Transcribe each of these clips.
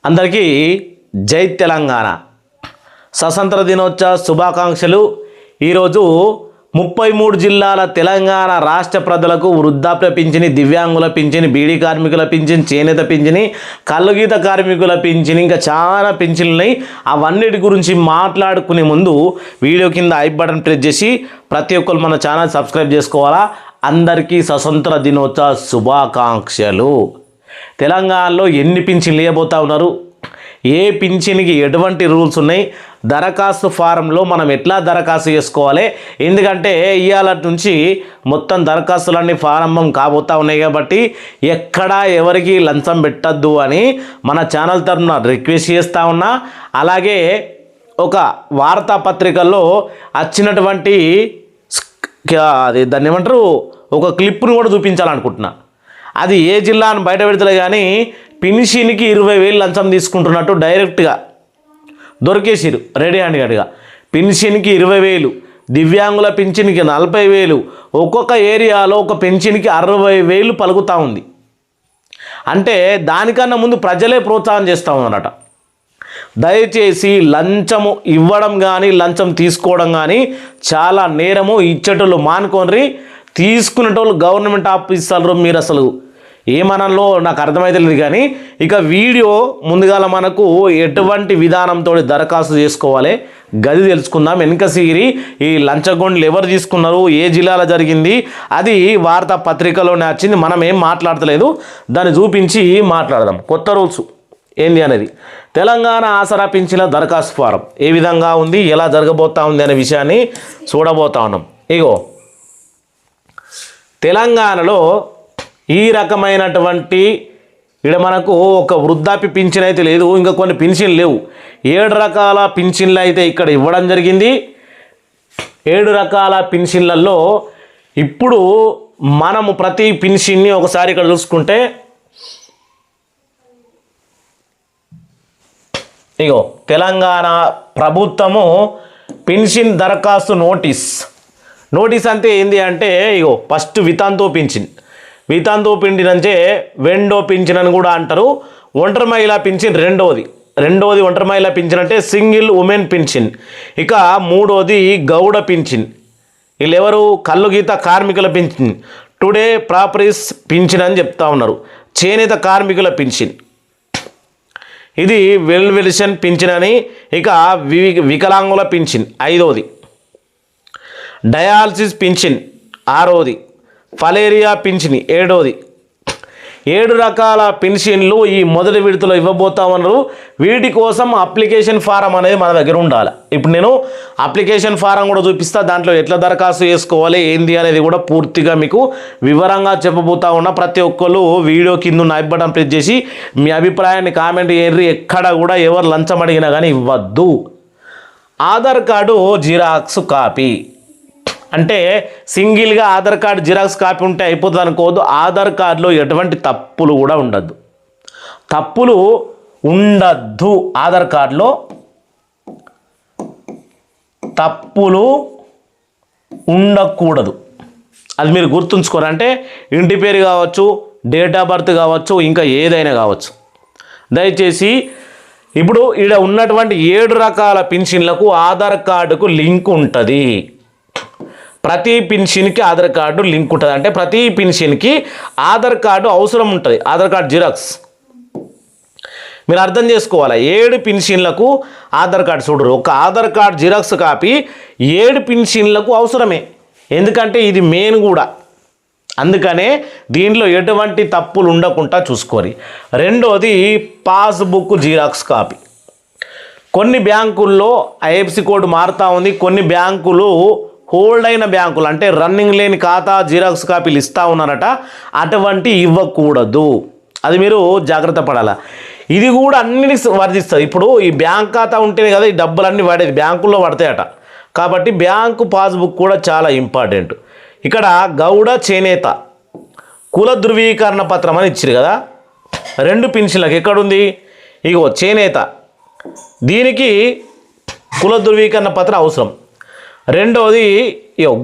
అందరికీ జై తెలంగాణ స్వతంత్ర దినోత్సవ శుభాకాంక్షలు. ఈరోజు 33 జిల్లాల తెలంగాణ రాష్ట్ర ప్రజలకు వృద్ధాప్య పింఛని, దివ్యాంగుల పింఛని, బీడీ కార్మికుల పింఛని, చేనేత పింఛని, కల్లుగీత కార్మికుల పింఛని, ఇంకా చాలా పింఛన్లు ఉన్నాయి. అవన్నిటి గురించి మాట్లాడుకునే ముందు వీడియో కింద ఐ బటన్ ప్రెస్ చేసి ప్రతి ఒక్కరు మన ఛానల్ సబ్స్క్రైబ్ చేసుకోవాలా. అందరికీ స్వతంత్ర దినోత్సవ శుభాకాంక్షలు. తెలంగాణలో ఎన్ని పింఛన్లు ఇవ్వబోతా ఉన్నారు, ఏ పింఛన్కి ఎటువంటి రూల్స్ ఉన్నాయి, దరఖాస్తు ఫారంలో మనం ఎట్లా దరఖాస్తు చేసుకోవాలి, ఎందుకంటే ఇవాళ నుంచి మొత్తం దరఖాస్తులన్నీ ప్రారంభం కాబోతూ ఉన్నాయి కాబట్టి ఎక్కడా ఎవరికి లంచం పెట్టద్దు అని మన ఛానల్ తరఫున రిక్వెస్ట్ చేస్తూ ఉన్నా. అలాగే ఒక వార్తాపత్రికల్లో వచ్చినటువంటి అది దాన్ని ఏమంటారు, ఒక క్లిప్ను కూడా చూపించాలనుకుంటున్నా. అది ఏ జిల్లా అని బయట పెడతలే కానీ పింఛన్కి 20,000 లంచం తీసుకుంటున్నట్టు డైరెక్ట్గా దొరికేసిరు రెడీ హ్యాండ్గా. పింఛన్కి 20,000, దివ్యాంగుల పింఛన్కి 40,000, ఒక్కొక్క ఏరియాలో ఒక పింఛన్కి 60,000 పలుకుతూ ఉంది. అంటే దానికన్నా ముందు ప్రజలే ప్రోత్సాహం చేస్తూ ఉన్నారట. దయచేసి లంచము ఇవ్వడం కానీ లంచం తీసుకోవడం కానీ చాలా నేరము. ఇచ్చేటోళ్ళు మానుకోనరి, తీసుకునేటోళ్ళు గవర్నమెంట్ ఆఫీసర్లు మీరు అసలు ఏమనలో నాకు అర్థమైతలేదు. కానీ ఇక వీడియో ముందుగా మనకు ఎటువంటి విధానంతో దరఖాస్తు చేసుకోవాలి గది తెలుసుకుందాం. వెనుక సిరి ఈ లంచగొండలు ఎవరు తీసుకున్నారు, ఏ జిల్లాలో జరిగింది, అది వార్తా పత్రికలోనే వచ్చింది. మనం ఏం మాట్లాడతలేదు, దాన్ని చూపించి మాట్లాడదాం. కొత్త రూల్స్ ఏంది అనేది, తెలంగాణ ఆసరా పింఛన్ల దరఖాస్తు ఫారం ఏ విధంగా ఉంది, ఎలా జరగబోతా ఉంది అనే విషయాన్ని చూడబోతా ఉన్నాం. ఇగో తెలంగాణలో ఈ రకమైనటువంటి ఇక్కడ మనకు ఒక వృద్ధాప్య పింఛన్ అయితే లేదు, ఇంకా కొన్ని పింఛన్లు లేవు. 7 రకాల పింఛన్లు అయితే ఇక్కడ ఇవ్వడం జరిగింది. 7 రకాల పింఛన్లలో ఇప్పుడు మనము ప్రతి పింఛన్ని ఒకసారి ఇక్కడ చూసుకుంటే ఇగో తెలంగాణ ప్రభుత్వము పింఛన్ దరఖాస్తు నోటీస్ అంటే ఏంది అంటే, ఇగో ఫస్ట్ వితంతు పింఛన్ పింఛన్ అంటే వెండో పింఛన్ అని కూడా అంటారు. ఒంటరి మహిళా పింఛన్ రెండవది ఒంటరి మహిళా పింఛన్ అంటే సింగిల్ ఉమెన్ పింఛన్. ఇక మూడోది గౌడ పింఛన్, వీళ్ళెవరు కల్లుగీత కార్మికుల పింఛన్, టుడే ప్రాపరీస్ పింఛన్ అని చెప్తా ఉన్నారు. చేనేత కార్మికుల పింఛన్, ఇది వెల్విషన్ పింఛన్ అని. ఇక వికలాంగుల పింఛన్ ఐదవది, డయాలసిస్ పింఛన్ ఆరవది, ఫలేరియా పింఛన్ ఏడవది. 7 రకాల పింఛన్లు ఈ మొదటి విడతలో ఇవ్వబోతామన్నారు. వీటి కోసం అప్లికేషన్ ఫారం అనేది మన దగ్గర ఉండాలి. ఇప్పుడు నేను అప్లికేషన్ ఫారం కూడా చూపిస్తా, దాంట్లో ఎట్లా దరఖాస్తు చేసుకోవాలి ఏంది అనేది కూడా పూర్తిగా మీకు వివరంగా చెప్పబోతా ఉన్నా. ప్రతి ఒక్కరు వీడియో కింద ఐ బటన్ ప్రెస్ చేసి మీ అభిప్రాయాన్ని కామెంట్ చేయరు. ఎక్కడ కూడా ఎవరు లంచం అడిగినా కానీ ఇవ్వద్దు. ఆధార్ కార్డు జిరాక్స్ కాపీ అంటే సింగిల్గా ఆధార్ కార్డు జిరాక్స్ కాపీ ఉంటే అయిపోతుంది అనుకోవద్దు. ఆధార్ కార్డులో ఎటువంటి తప్పులు కూడా ఉండద్దు. ఆధార్ కార్డులో తప్పులు ఉండకూడదు. అది మీరు గుర్తుంచుకోరు. అంటే ఇంటి పేరు కావచ్చు, డేట్ ఆఫ్ బర్త్ కావచ్చు, ఇంకా ఏదైనా కావచ్చు. దయచేసి ఇప్పుడు ఇక్కడ ఉన్నటువంటి 7 రకాల పింఛన్లకు ఆధార్ కార్డుకు లింక్ ఉంటుంది. ప్రతి పింఛన్కి ఆధార్ కార్డు లింక్ ఉంటుంది. అంటే ప్రతి పింఛన్కి ఆధార్ కార్డు అవసరం ఉంటుంది. ఆధార్ కార్డు జిరాక్స్ మీరు అర్థం చేసుకోవాలి. 7 పింఛన్లకు ఆధార్ కార్డు చూడరు. ఒక ఆధార్ కార్డు జిరాక్స్ కాపీ 7 పింఛన్లకు అవసరమే. ఎందుకంటే ఇది మెయిన్ కూడా, అందుకనే దీంట్లో ఎటువంటి తప్పులు ఉండకుండా చూసుకోరు. రెండోది పాస్బుక్ జిరాక్స్ కాపీ. కొన్ని బ్యాంకుల్లో ఐఎఫ్సి కోడ్ మారుతూ ఉంది. కొన్ని బ్యాంకులు హోల్డ్ అయిన బ్యాంకులు అంటే రన్నింగ్ లేని ఖాతా జిరాక్స్ కాపీలు ఇస్తూ ఉన్నారట. అటువంటి ఇవ్వకూడదు. అది మీరు జాగ్రత్త పడాలా. ఇది కూడా అన్నిటికీ వర్తిస్తుంది. ఇప్పుడు ఈ బ్యాంక్ ఖాతా ఉంటేనే కదా ఈ డబ్బులన్నీ పడేది, బ్యాంకుల్లో పడతాయట. కాబట్టి బ్యాంకు పాస్బుక్ కూడా చాలా ఇంపార్టెంట్. ఇక్కడ గౌడ చేనేత కుల ధృవీకరణ పత్రం అని ఇచ్చారు కదా 2 పింఛన్లకు. ఎక్కడుంది, ఇగో చేనేత, దీనికి కుల ధృవీకరణ పత్రం అవసరం. రెండవది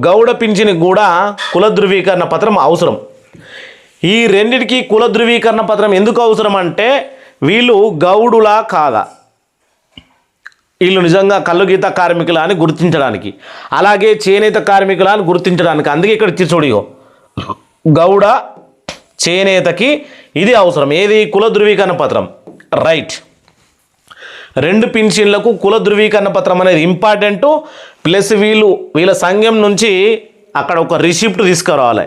గౌడ పింఛన్కి కూడా కుల ధృవీకరణ పత్రం అవసరం. ఈ రెండిటికి కుల ధృవీకరణ పత్రం ఎందుకు అవసరం అంటే వీళ్ళు గౌడులా కాదా, వీళ్ళు నిజంగా కల్లు గీత కార్మికుల అని గుర్తించడానికి, అలాగే చేనేత కార్మికుల అని గుర్తించడానికి. అందుకే ఇక్కడ ఇచ్చి చూడిగో గౌడ చేనేతకి ఇది అవసరం. ఏది? కుల ధృవీకరణ పత్రం. రైట్. 2 పింఛన్లకు కుల ధృవీకరణ పత్రం అనేది ఇంపార్టెంటు. ప్లస్ వీళ్ళ సంఘం నుంచి అక్కడ ఒక రిసిప్ట్ తీసుకురావాలి.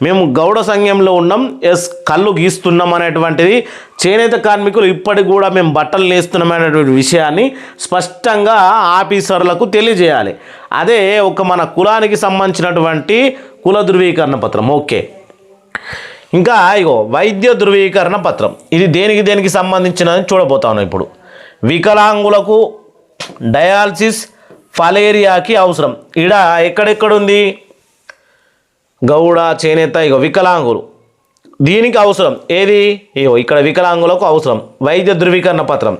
మేము గౌడ సంఘంలో ఉన్నాం, కళ్ళు గీస్తున్నాం అనేటువంటిది, చేనేత కార్మికులు ఇప్పటికి కూడా మేము బట్టలు నేస్తున్నాం అనేటువంటి విషయాన్ని స్పష్టంగా ఆఫీసర్లకు తెలియజేయాలి. అదే ఒక మన కులానికి సంబంధించినటువంటి కుల ధృవీకరణ పత్రం. ఓకే. ఇంకా ఇగో వైద్య ధృవీకరణ పత్రం. ఇది దేనికి సంబంధించినది చూడబోతా ఉన్నాం ఇప్పుడు. వికలాంగులకు డయాలసిస్ ఫలేరియాకి అవసరం. ఈడ ఎక్కడెక్కడుంది? గౌడ చేనేత, ఇగో వికలాంగులు దీనికి అవసరం. ఏది? ఇగో ఇక్కడ వికలాంగులకు అవసరం వైద్య ధృవీకరణ పత్రం.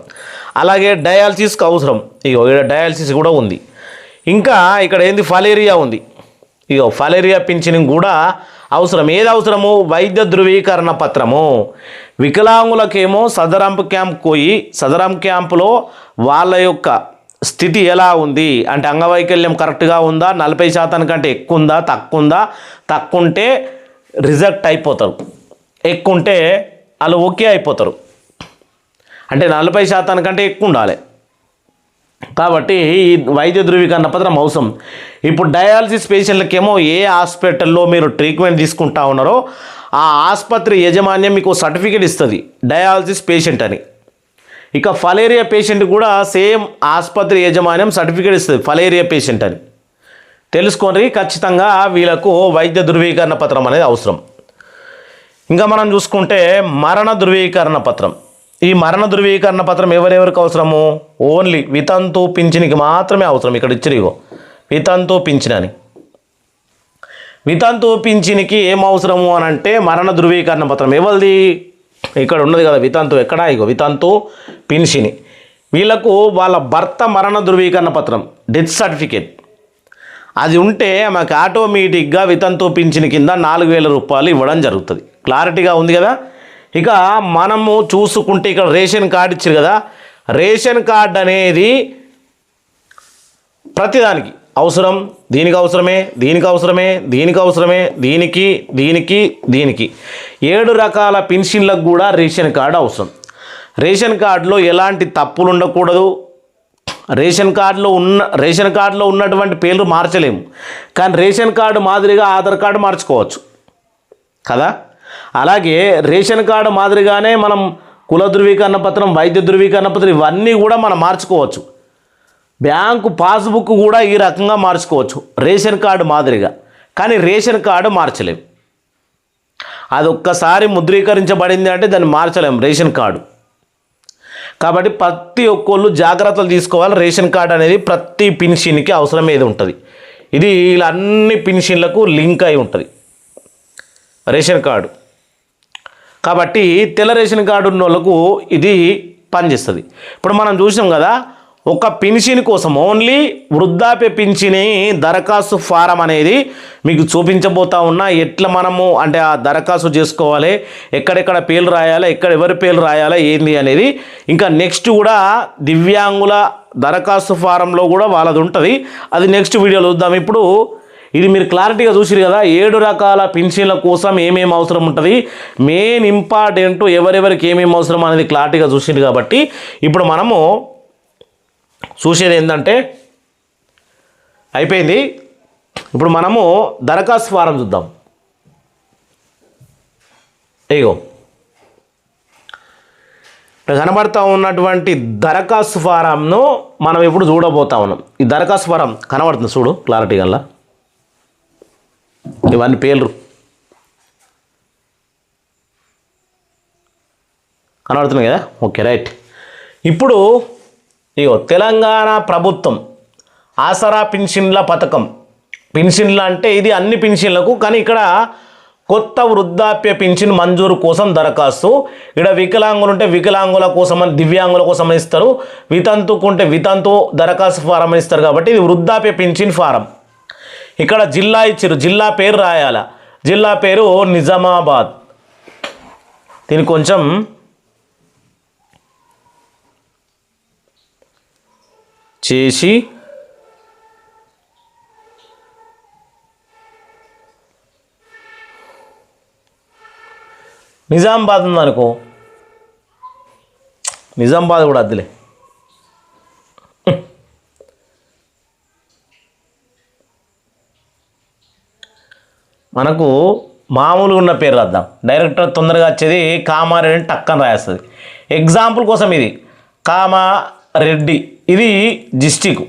అలాగే డయాలసిస్కి అవసరం. ఇగో ఇక్కడ డయాలసిస్ కూడా ఉంది. ఇంకా ఇక్కడ ఏంది? ఫలేరియా ఉంది. ఇగో ఫలేరియా పింఛన్ కూడా అవసరం. ఏది అవసరము? వైద్య ధృవీకరణ పత్రము. వికలాంగులకేమో సదరంపు క్యాంప్ పోయి సదరం క్యాంపులో వాళ్ళ యొక్క స్థితి ఎలా ఉంది అంటే అంగవైకల్యం కరెక్ట్గా ఉందా, 40% కంటే ఎక్కువ ఉందా, తక్కువ ఉంటే రిజెక్ట్ అయిపోతారు, ఎక్కువ ఉంటే వాళ్ళు ఓకే అయిపోతారు. అంటే 40% కంటే ఎక్కువ ఉండాలి. కాబట్టి ఈ వైద్య ధృవీకరణ పత్రం అవసరం. ఇప్పుడు డయాలసిస్ పేషెంట్లకేమో ఏ హాస్పిటల్లో మీరు ట్రీట్మెంట్ తీసుకుంటా ఉన్నారో ఆ ఆసుపత్రి యాజమాన్యం మీకు సర్టిఫికేట్ ఇస్తుంది డయాలసిస్ పేషెంట్ అని. ఇక ఫలేరియా పేషెంట్ కూడా సేమ్ ఆసుపత్రి యాజమాన్యం సర్టిఫికేట్ ఇస్తుంది ఫలేరియా పేషెంట్ అని. తెలుసుకొని ఖచ్చితంగా వీళ్ళకు వైద్య ధృవీకరణ పత్రం అనేది అవసరం. ఇంకా మనం చూసుకుంటే మరణ ధృవీకరణ పత్రం. ఈ మరణ ధృవీకరణ పత్రం ఎవరెవరికి అవసరము? ఓన్లీ వితంతు పింఛనికి మాత్రమే అవసరం. ఇక్కడ ఇచ్చిరిగో వితంతు పింఛన్ అని. వితంతు పింఛనికి ఏం అవసరము అని అంటే మరణ ధృవీకరణ పత్రం. ఎవరిది? ఇక్కడ ఉన్నది కదా వితంతు. ఎక్కడ? ఇగో వితంతు పింఛని. వీళ్ళకు వాళ్ళ భర్త మరణ ధృవీకరణ పత్రం, డెత్ సర్టిఫికేట్ అది ఉంటే మాకు ఆటోమేటిక్గా వితంతు పింఛన్ కింద 4,000 రూపాయలు ఇవ్వడం జరుగుతుంది. క్లారిటీగా ఉంది కదా. ఇక మనము చూసుకుంటే ఇక్కడ రేషన్ కార్డు ఇచ్చారు కదా, రేషన్ కార్డు అనేది ప్రతిదానికి అవసరం. దీనికి అవసరమే, దీనికి అవసరమే, దీనికి అవసరమే, దీనికి 7 రకాల పెన్షన్లకు కూడా రేషన్ కార్డు అవసరం. రేషన్ కార్డులో ఎలాంటి తప్పులు ఉండకూడదు. రేషన్ కార్డులో ఉన్నటువంటి పేర్లు మార్చలేము, కానీ రేషన్ కార్డు మాదిరిగా ఆధార్ కార్డు మార్చుకోవచ్చు కదా. అలాగే రేషన్ కార్డు మాదిరిగానే మనం కుల ధృవీకరణ పత్రం, వైద్య ధృవీకరణ పత్రం ఇవన్నీ కూడా మనం మార్చుకోవచ్చు. బ్యాంకు పాస్బుక్ కూడా ఈ రకంగా మార్చుకోవచ్చు రేషన్ కార్డు మాదిరిగా, కానీ రేషన్ కార్డు మార్చలేము. అది ఒక్కసారి ముద్రీకరించబడింది అంటే దాన్ని మార్చలేము రేషన్ కార్డు. కాబట్టి ప్రతి ఒక్కళ్ళు జాగ్రత్తలు తీసుకోవాలి. రేషన్ కార్డు అనేది ప్రతి పెన్షన్కి అవసరమేది ఉంటుంది. ఇది ఇలా అన్ని పెన్షన్లకు లింక్ అయి ఉంటుంది రేషన్ కార్డు. కాబట్టి తెల్ల రేషన్ కార్డు ఉన్న వాళ్ళకు ఇది పనిచేస్తుంది. ఇప్పుడు మనం చూసాం కదా, ఒక పెన్షన్ కోసం ఓన్లీ వృద్ధాప్య పెన్షని దరఖాస్తు ఫారం అనేది మీకు చూపించబోతా ఉన్నా. ఎట్లా మనము అంటే ఆ దరఖాస్తు చేసుకోవాలి, ఎక్కడెక్కడ పేర్లు రాయాలి, ఎవరి పేర్లు రాయాలి ఏంది అనేది. ఇంకా నెక్స్ట్ కూడా దివ్యాంగుల దరఖాస్తు ఫారంలో కూడా వాళ్ళది ఉంటుంది. అది నెక్స్ట్ వీడియోలో చూద్దాం. ఇప్పుడు ఇది మీరు క్లారిటీగా చూసిరు కదా, 7 రకాల పెన్షన్ల కోసం ఏమేమి అవసరం ఉంటుంది, మెయిన్ ఇంపార్టెంట్ ఎవరెవరికి ఏమేమి అవసరం అనేది క్లారిటీగా చూసింది. కాబట్టి ఇప్పుడు మనము చూసేది ఏంటంటే అయిపోయింది. ఇప్పుడు మనము దరఖాస్తు ఫారం చూద్దాం. ఇగో కనబడతా ఉన్నటువంటి దరఖాస్తు ఫారంను మనం ఇప్పుడు చూడబోతా ఉన్నాం. ఈ దరఖాస్తు ఫారం కనబడుతుంది చూడు క్లారిటీగా. ఇవన్నీ పేర్లు కనబడుతున్నాయి కదా. Okay right. ఇప్పుడు ఇగో తెలంగాణ ప్రభుత్వం ఆసరా పెన్షన్ల పథకం. పెన్షన్లు అంటే ఇది అన్ని పెన్షన్లకు, కానీ ఇక్కడ కొత్త వృద్ధాప్య పెన్షన్ మంజూరు కోసం దరఖాస్తు. ఇక్కడ వికలాంగులు ఉంటే వికలాంగుల కోసం, దివ్యాంగుల కోసం ఇస్తారు. వితంతుకుంటే వితంతు దరఖాస్తు ఫారం ఇస్తారు. కాబట్టి ఇది వృద్ధాప్య పెన్షన్ ఫారం. ఇక్కడ జిల్లా ఇచ్చారు, జిల్లా పేరు రాయాల. జిల్లా పేరు నిజామాబాద్. దీనికి కొంచెం చేసి నిజామాబాద్ ఉందనుకో, నిజామాబాద్ కూడా అద్దులే, మనకు మామూలుగా ఉన్న పేరు రాద్దాం. డైరెక్టర్ తొందరగా వచ్చేది కామారెడ్డి టక్కని రాస్తుంది. ఎగ్జాంపుల్ కోసం ఇది కామారెడ్డి, ఇది డిస్టిక్.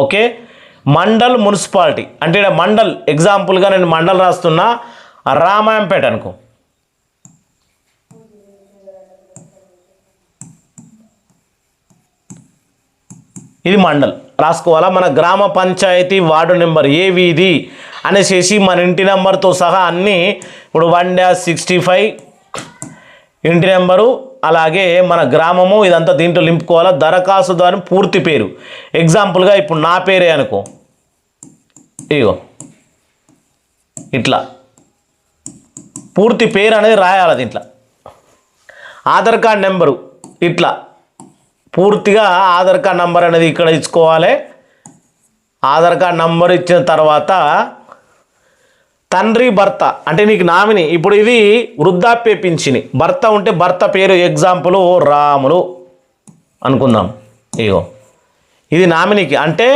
ఓకే, మండల్ మున్సిపాలిటీ అంటే ఇక్కడ మండల్, ఎగ్జాంపుల్గా నేను మండల్ రాస్తున్నా రామాయంపేట అనుకో. ఇది మండల్ రాసుకోవాలా. మన గ్రామ పంచాయతీ వార్డు నెంబర్ ఏ వీధి అనేసి మన ఇంటి నెంబర్తో సహా అన్నీ ఇప్పుడు 1-65 ఇంటి నెంబరు, అలాగే మన గ్రామము, ఇదంతా దీంట్లో నింపుకోవాలా. దరఖాస్తుదారు పూర్తి పేరు, ఎగ్జాంపుల్గా ఇప్పుడు నా పేరే అనుకో, ఇగో ఇట్లా పూర్తి పేరు అనేది రాయాలి దీంట్లో. ఆధార్ కార్డ్ నెంబరు ఇట్లా పూర్తిగా ఆధార్ కార్డ్ నంబర్ అనేది ఇక్కడ ఇచ్చుకోవాలి. ఆధార్ కార్డ్ నంబర్ ఇచ్చిన తర్వాత తండ్రి భర్త అంటే నీకు నామిని, ఇప్పుడు ఇది వృద్ధాప్య పింఛని, భర్త ఉంటే భర్త పేరు, ఎగ్జాంపుల్ రాములు అనుకుందాం. ఇగో ఇది నామినీకి, అంటే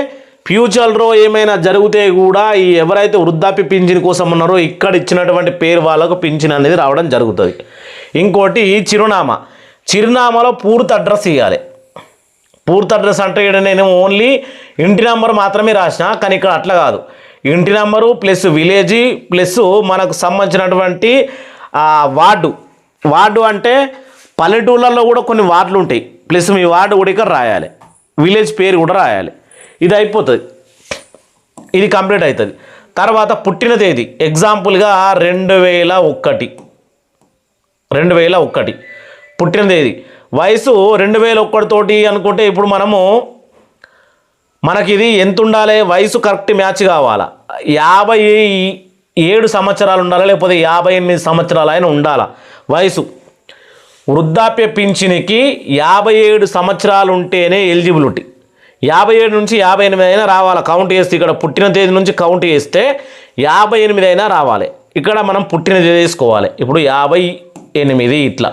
ఫ్యూచర్లో ఏమైనా జరిగితే కూడా ఈ ఎవరైతే వృద్ధాప్య పింఛన్ కోసం ఉన్నారో ఇక్కడ ఇచ్చినటువంటి పేరు వాళ్ళకు పింఛన్ అనేది రావడం జరుగుతుంది. ఇంకోటి చిరునామా, చిరునామాలో పూర్తి అడ్రస్ ఇవ్వాలి. పూర్తి అడ్రస్ అంటే ఇక్కడ నేను ఓన్లీ ఇంటి నెంబర్ మాత్రమే రాసిన, కానీ ఇక్కడ అట్లా కాదు. ఇంటి నెంబరు ప్లస్ విలేజీ ప్లస్ మనకు సంబంధించినటువంటి వార్డు అంటే పల్లెటూళ్ళల్లో కూడా కొన్ని వార్డులు ఉంటాయి, ప్లస్ మీ వార్డు కూడా ఇక్కడ రాయాలి, విలేజ్ పేరు కూడా రాయాలి. ఇది అయిపోతుంది, ఇది కంప్లీట్ అవుతుంది. తర్వాత పుట్టిన తేదీ, ఎగ్జాంపుల్గా 2001 పుట్టిన తేదీ. వయసు 2001 తోటి అనుకుంటే ఇప్పుడు మనకి ఇది ఎంత ఉండాలి, వయసు కరెక్ట్ మ్యాచ్ కావాలా. 57 సంవత్సరాలు ఉండాలి, లేకపోతే 58 సంవత్సరాలు అయినా ఉండాలా వయసు. వృద్ధాప్య పింఛనికి 57 సంవత్సరాలు ఉంటేనే ఎలిజిబిలిటీ. 57 నుంచి 58 అయినా రావాలి కౌంట్ చేస్తే, ఇక్కడ పుట్టిన తేదీ నుంచి కౌంట్ చేస్తే 58 అయినా రావాలి. ఇక్కడ మనం పుట్టిన తేదీ తీసుకోవాలి. ఇప్పుడు 58 ఇట్లా,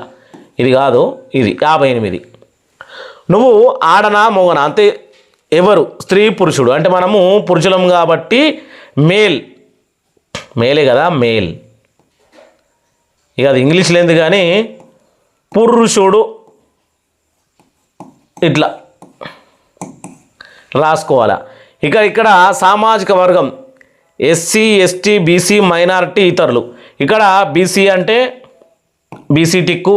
ఇది కాదు, ఇది 58. నువ్వు ఆడనా మొగనా అంతే, ఎవరు స్త్రీ పురుషుడు అంటే మనము పురుషులం కాబట్టి మేలే కదా, మేల్. ఇక అది ఇంగ్లీష్లో ఏంది కానీ పురుషుడు ఇట్లా రాసుకోవాలా. ఇక్కడ సామాజిక వర్గం ఎస్సీ ఎస్టీ బీసీ మైనారిటీ ఇతరులు. ఇక్కడ బీసీ అంటే బీసీ టిక్కు,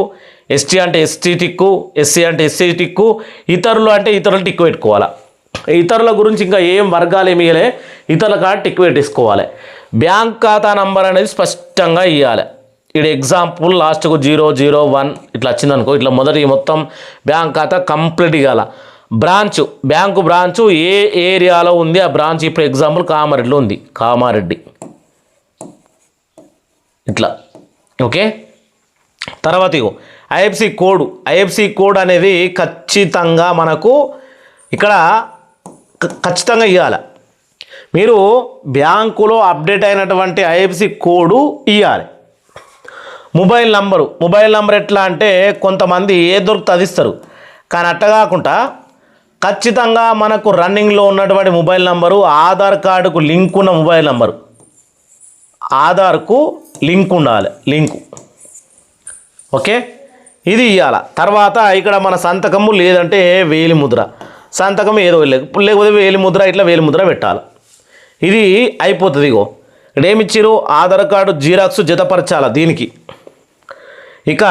ఎస్టీ అంటే ఎస్టీ టిక్కు, ఎస్సీ అంటే ఎస్సీ టిక్కు, ఇతరులు అంటే ఇతరులు టిక్కు పెట్టుకోవాలా. ఇతరుల గురించి ఇంకా ఏం వర్గాలు ఏమి ఇవ్వలే, ఇతరుల కాడ టిక్కు పెట్టేసుకోవాలి. బ్యాంక్ ఖాతా నంబర్ అనేది స్పష్టంగా ఇవ్వాలి. ఇక్కడ ఎగ్జాంపుల్ లాస్ట్కు 001 ఇట్లా వచ్చిందనుకో, ఇట్లా మొదటి మొత్తం బ్యాంక్ ఖాతా కంప్లీట్ ఇవ్వాలి. బ్యాంకు బ్రాంచు ఏ ఏరియాలో ఉంది ఆ బ్రాంచ్, ఇప్పుడు ఎగ్జాంపుల్ కామారెడ్డిలో ఉంది, కామారెడ్డి ఇట్లా. ఓకే, తర్వాత ఇగో ఐఎఫ్సి కోడ్ అనేది ఖచ్చితంగా మనకు ఇక్కడ ఖచ్చితంగా ఇవ్వాలి. మీరు బ్యాంకులో అప్డేట్ అయినటువంటి ఐఎఫ్సి కోడు ఇవ్వాలి. మొబైల్ నంబర్ ఎట్లా అంటే కొంతమంది ఏ దొరికితే అది ఇస్తారు, కానీ అట్ట కాకుండా ఖచ్చితంగా మనకు రన్నింగ్లో ఉన్నటువంటి మొబైల్ నంబరు, ఆధార్ కార్డుకు లింక్ ఉన్న మొబైల్ నంబరు, ఆధార్కు లింక్ ఉండాలి, లింకు. ఓకే, ఇది ఇవ్వాలి. తర్వాత ఇక్కడ మన సంతకము లేదంటే వేలిముద్ర, సంతకం ఏదో లేకపోతే వేలిముద్ర, ఇట్లా వేలిముద్ర పెట్టాలి. ఇది అయిపోతుంది. ఇగో ఇక్కడ ఏమి ఇచ్చారు, ఆధార్ కార్డు జిరాక్స్ జతపరచాలి దీనికి. ఇక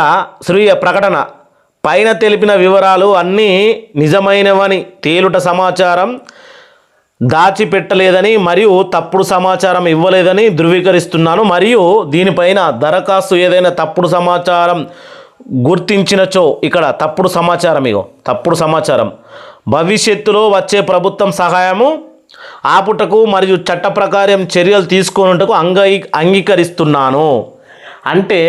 స్వీయ ప్రకటన, పైన తెలిపిన వివరాలు అన్నీ నిజమైనవని తేలుట సమాచారం దాచిపెట్టలేదని మరియు తప్పుడు సమాచారం ఇవ్వలేదని ధృవీకరిస్తున్నాను. మరియు దీనిపైన దరఖాస్తు ఏదైనా తప్పుడు సమాచారం గుర్తించినచో, ఇక్కడ తప్పుడు సమాచారం భవిష్యత్తులో వచ్చే ప్రభుత్వం సహాయము ఆపుటకు మరియు చట్ట ప్రకారం చర్యలు తీసుకున్నట్టుకు అంగీకరిస్తున్నాను. అంటే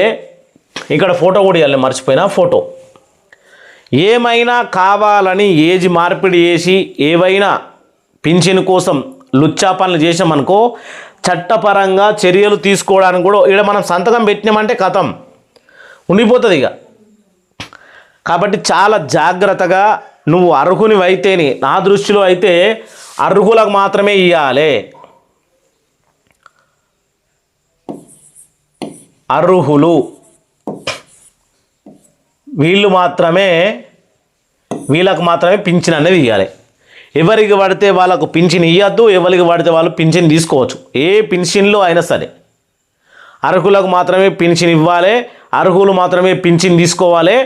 ఇక్కడ ఫోటో కూడా ఇవ్వాలి, మర్చిపోయినా ఫోటో. ఏమైనా కావాలని ఏజ్ మార్పిడి చేసి ఏవైనా పింఛన్ కోసం లుచ్చా పనులు చేసామనుకో చట్టపరంగా చర్యలు తీసుకోవడానికి కూడా ఇక్కడ మనం సంతకం పెట్టినామంటే కథం ఉండిపోతుంది ఇక. కాబట్టి చాలా జాగ్రత్తగా నువ్వు అర్హునివైతేనే, నా దృష్టిలో అయితే అర్హులకు మాత్రమే ఇవ్వాలి. అర్హులు వీళ్ళకు మాత్రమే పింఛన్ అనేది ఇవ్వాలి. ఎవరికి పడితే వాళ్ళకు పింఛన్ ఇవ్వద్దు, ఎవరికి పడితే వాళ్ళు పింఛన్ తీసుకోవచ్చు. ఏ పింఛన్లో అయినా సరే అర్హులకు మాత్రమే పింఛన్ ఇవ్వాలి, అర్హులు మాత్రమే పింఛన్ తీసుకోవాలి.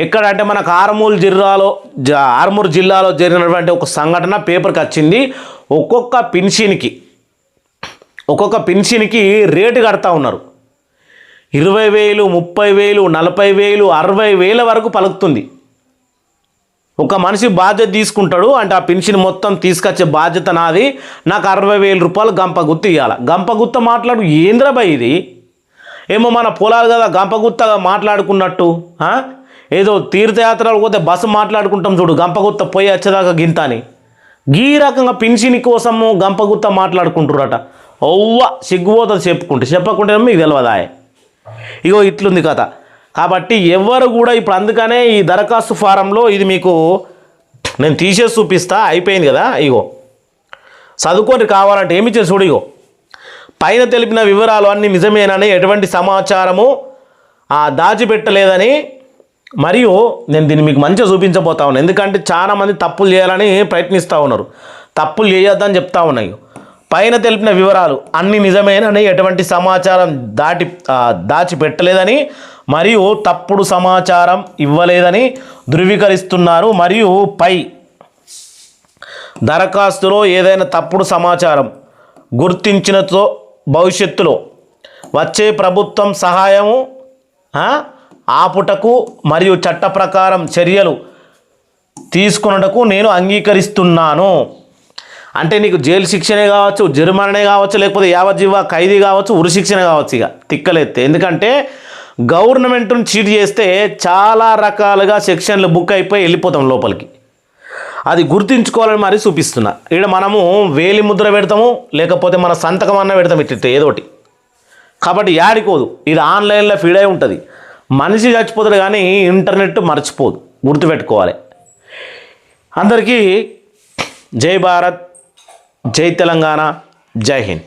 ఎక్కడంటే మనకు ఆర్మూర్ జిల్లాలో జరిగినటువంటి ఒక సంఘటన పేపర్కి వచ్చింది. ఒక్కొక్క పింఛన్కి రేటు కడతా ఉన్నారు. 20,000, 30,000, 40,000, 60,000 వరకు పలుకుతుంది. ఒక మనిషి బాధ్యత తీసుకుంటాడు అంటే ఆ పెన్షన్ మొత్తం తీసుకొచ్చే బాధ్యత నాది, నాకు 60,000 రూపాయలు గంపగుత్త ఇవ్వాలి. గంపగుత్త మాట్లాడు ఏంద్రబాయ్ ఇది? ఏమో మన పొలాలు కదా గంపగుత్తగా మాట్లాడుకున్నట్టు. ఏదో తీర్థయాత్రలు పోతే బస్సు మాట్లాడుకుంటాం చూడు, గంపగుత్త పోయి వచ్చేదాకా గింత అని. గీ రకంగా పెన్షన్ కోసము గంపగుత్త మాట్లాడుకుంటురట. సిగ్గుపోతుంది చెప్పకుంటే మీకు తెలియదా? ఇగో ఇట్లుంది కథ. కాబట్టి ఎవరు కూడా ఇప్పుడు అందుకనే ఈ దరఖాస్తు ఫారంలో ఇది మీకు నేను తీసేసి చూపిస్తా, అయిపోయింది కదా. ఇగో చదువుకొని కావాలంటే ఏమి చేసి చూడు. ఇగో పైన తెలిపిన వివరాలు అన్నీ నిజమేనని, ఎటువంటి సమాచారము దాచిపెట్టలేదని, మరియు నేను దీన్ని మీకు మంచిగా చూపించబోతా ఉన్నాను. ఎందుకంటే చాలామంది తప్పులు చేయాలని ప్రయత్నిస్తూ ఉన్నారు. తప్పులు చేయొద్దని చెప్తా ఉన్నాయి. పైన తెలిపిన వివరాలు అన్నీ నిజమేనని, ఎటువంటి సమాచారం దాచిపెట్టలేదని, మరియు తప్పుడు సమాచారం ఇవ్వలేదని ధృవీకరిస్తున్నారు. మరియు పై దరఖాస్తులో ఏదైనా తప్పుడు సమాచారం గుర్తించినతో భవిష్యత్తులో వచ్చే ప్రభుత్వం సహాయము ఆపుటకు మరియు చట్ట ప్రకారం చర్యలు తీసుకున్నటకు నేను అంగీకరిస్తున్నాను. అంటే నీకు జైలు శిక్షనే కావచ్చు, జరిమానానే కావచ్చు, లేకపోతే యావజ్జీవ ఖైదీ కావచ్చు, ఉరి శిక్షణ కావచ్చు. ఇక తిక్కలెత్తే. ఎందుకంటే గవర్నమెంట్ను చీట్ చేస్తే చాలా రకాలుగా సెక్షన్లు బుక్ అయిపోయి వెళ్ళిపోతాం లోపలికి. అది గుర్తుంచుకోవాలని మరి చూపిస్తున్నా. ఇక్కడ మనము వేలి ముద్ర పెడతాము, లేకపోతే మన సంతకం అన్న పెడతాం, ఇట్లా ఏదోటి. కాబట్టి యాడికోదు, ఇది ఆన్లైన్లో ఫీడ్ అయి ఉంటుంది. మనిషి చచ్చిపోతాడు కానీ ఇంటర్నెట్ మర్చిపోదు, గుర్తుపెట్టుకోవాలి. అందరికీ జై భారత్, జై తెలంగాణ, జై హింద్.